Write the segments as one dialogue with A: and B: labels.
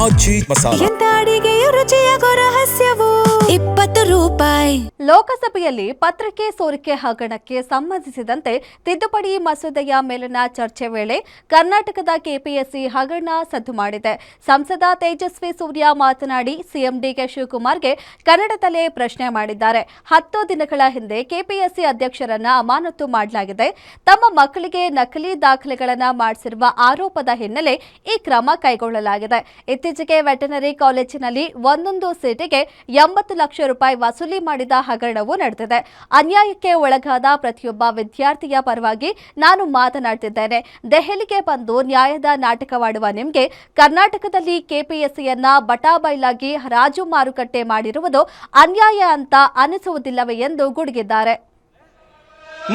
A: ಆಚಿ ಮಸಾಲ.
B: ಎಂತ ಅಡಿಗೆಯ ರುಚಿಯಾಗೋ ರಹಸ್ಯವು 20 ರೂಪಾಯಿ.
C: ಲೋಕಸಭೆಯಲ್ಲಿ ಪತ್ರಿಕೆ ಸೋರಿಕೆ ಹಗರಣಕ್ಕೆ ಸಂಬಂಧಿಸಿದಂತೆ ತಿದ್ದುಪಡಿ ಮಸೂದೆಯ ಮೇಲಿನ ಚರ್ಚೆ ವೇಳೆ ಕರ್ನಾಟಕದ ಕೆಪಿಎಸ್ಸಿ ಹಗರಣ ಸದ್ದು ಮಾಡಿದೆ. ಸಂಸದ ತೇಜಸ್ವಿ ಸೂರ್ಯ ಮಾತನಾಡಿ ಸಿಎಂ ಡಿಕೆ ಶಿವಕುಮಾರ್ಗೆ ಕನ್ನಡದಲ್ಲೇ ಪ್ರಶ್ನೆ ಮಾಡಿದ್ದಾರೆ. 10 ದಿನಗಳ ಹಿಂದೆ ಕೆಪಿಎಸ್ಸಿ ಅಧ್ಯಕ್ಷರನ್ನ ಅಮಾನತು ಮಾಡಲಾಗಿದೆ. ತಮ್ಮ ಮಕ್ಕಳಿಗೆ ನಕಲಿ ದಾಖಲೆಗಳನ್ನು ಮಾಡಿಸಿರುವ ಆರೋಪದ ಹಿನ್ನೆಲೆ ಈ ಕ್ರಮ ಕೈಗೊಳ್ಳಲಾಗಿದೆ. ಇತ್ತೀಚೆಗೆ ವೆಟರ್ನರಿ ಕಾಲೇಜಿನಲ್ಲಿ ಒಂದೊಂದು ಸೀಟಿಗೆ 80 ಲಕ್ಷ ರೂಪಾಯಿ ವಸೂಲಿ ಮಾಡಿದ ಹಗರಣವೂ ನಡೆದಿದೆ. ಅನ್ಯಾಯಕ್ಕೆ ಒಳಗಾದ ಪ್ರತಿಯೊಬ್ಬ ವಿದ್ಯಾರ್ಥಿಯ ಪರವಾಗಿ ನಾನು ಮಾತನಾಡ್ತಿದ್ದೇನೆ. ದೆಹಲಿಗೆ ಬಂದು ನ್ಯಾಯದ ನಾಟಕವಾಡುವ ನಿಮಗೆ ಕರ್ನಾಟಕದಲ್ಲಿ ಕೆಪಿಎಸ್ಸಿಯನ್ನ ಬಟಾಬೈಲಾಗಿ ಹರಾಜು ಮಾರುಕಟ್ಟೆ ಮಾಡಿರುವುದು ಅನ್ಯಾಯ ಅಂತ ಅನಿಸುವುದಿಲ್ಲವೇ ಎಂದು ಗುಡುಗಿದ್ದಾರೆ.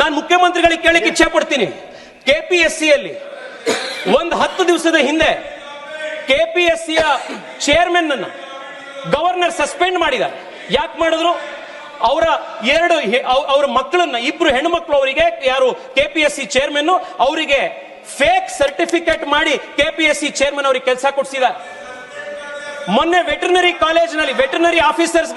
D: ನಾನು ಮುಖ್ಯಮಂತ್ರಿಗಳಿಗೆ ಕೇಳಲಿಕ್ಕೆ ಇಚ್ಛೆ ಪಡ್ತೀನಿ. ಕೆಪಿಎಸ್ಸಿಯಲ್ಲಿ ಒಂದು 10 ದಿವಸದ ಹಿಂದೆ ಕೆಪಿಎಸ್ಸಿಯ ಚೇರ್ಮನ್ ಅನ್ನ ಗವರ್ನರ್ ಸಸ್ಪೆಂಡ್ ಮಾಡಿದ್ದಾರೆ. ಯಾಕೆ ಮಾಡಿದ್ರು? ಅವರ ಮಕ್ಕಳನ್ನ, 2 ಹೆಣ್ಣು ಮಕ್ಕಳು, ಅವರಿಗೆ ಯಾರು ಕೆಪಿಎಸ್ಸಿ ಚೇರ್ಮನ್ ಅವರಿಗೆ ಫೇಕ್ ಸರ್ಟಿಫಿಕೇಟ್ ಮಾಡಿ ಕೆಪಿಎಸ್ಸಿ ಚೇರ್ಮನ್ ಅವರಿಗೆ ಕೆಲಸ ಕೊಡಿಸಿದ್ದಾರೆ. ಮೊನ್ನೆ ವೆಟರ್ನರಿ ಕಾಲೇಜಿನಲ್ಲಿ ವೆಟರ್ನರಿ ಆಫೀಸರ್ಸ್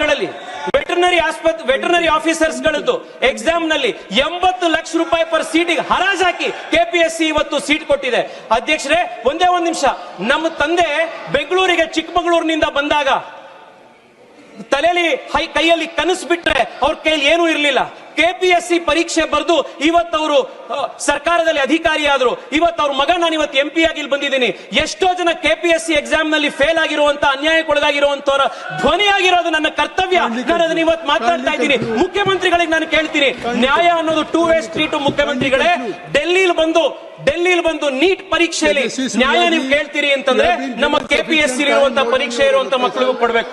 D: ಗಳದ್ದು ಎಕ್ಸಾಮ್ ನಲ್ಲಿ 80 ಲಕ್ಷ ರೂಪಾಯಿ ಪರ್ ಸೀಟಿಗೆ ಹರಾಜಾಕಿ ಕೆಪಿಎಸ್ಸಿ ಇವತ್ತು ಸೀಟ್ ಕೊಟ್ಟಿದೆ. ಅಧ್ಯಕ್ಷರೇ, ಒಂದೇ ಒಂದು ನಿಮಿಷ. ನಮ್ಮ ತಂದೆ ಬೆಂಗಳೂರಿಗೆ ಚಿಕ್ಕಮಗಳೂರಿನಿಂದ ಬಂದಾಗ ತಲೆಯಲ್ಲಿ ಕೈಯಲ್ಲಿ ಕನಸು ಬಿಟ್ರೆ ಅವ್ರ ಕೈಯಲ್ಲಿ ಏನೂ ಇರಲಿಲ್ಲ. ಕೆಪಿಎಸ್ಸಿ ಪರೀಕ್ಷೆ ಬರೆದು ಇವತ್ತು ಅವರು ಸರ್ಕಾರದಲ್ಲಿ ಅಧಿಕಾರಿ ಆದ್ರು. ಇವತ್ತು ಅವ್ರ ಮಗ ನಾನು ಇವತ್ತು MP ಆಗಿ ಇಲ್ಲಿ ಬಂದಿದ್ದೀನಿ. ಎಷ್ಟೋ ಜನ ಕೆಪಿಎಸ್ಸಿ ಎಕ್ಸಾಮ್ ನಲ್ಲಿ ಫೇಲ್ ಆಗಿರುವಂತ, ಅನ್ಯಾಯಕ್ಕೊಳಗಾಗಿರುವಂತವರ ಧ್ವನಿಯಾಗಿರೋದು ನನ್ನ ಕರ್ತವ್ಯ. ನಾನು ಅದನ್ನ ಇವತ್ತು ಮಾತಾಡ್ತಾ ಇದ್ದೀನಿ. ಮುಖ್ಯಮಂತ್ರಿಗಳಿಗೆ ನಾನು ಕೇಳ್ತೀನಿ, ನ್ಯಾಯ ಅನ್ನೋದು 2 ವೇ ಸ್ಟ್ರೀಟ್. ಮುಖ್ಯಮಂತ್ರಿಗಳೇ, ಡೆಲ್ಲಿಲಿ ಬಂದು ನೀಟ್ ಪರೀಕ್ಷೆಯಲ್ಲಿ ನ್ಯಾಯ ನೀವು ಕೇಳ್ತೀರಿ ಅಂತಂದ್ರೆ ನಮ್ಮ ಕೆಪಿಎಸ್ಸಿ ಇರುವಂತ ಪರೀಕ್ಷೆ ಇರುವಂತ ಮಕ್ಕಳಿಗೂ ಕೊಡ್ಬೇಕು.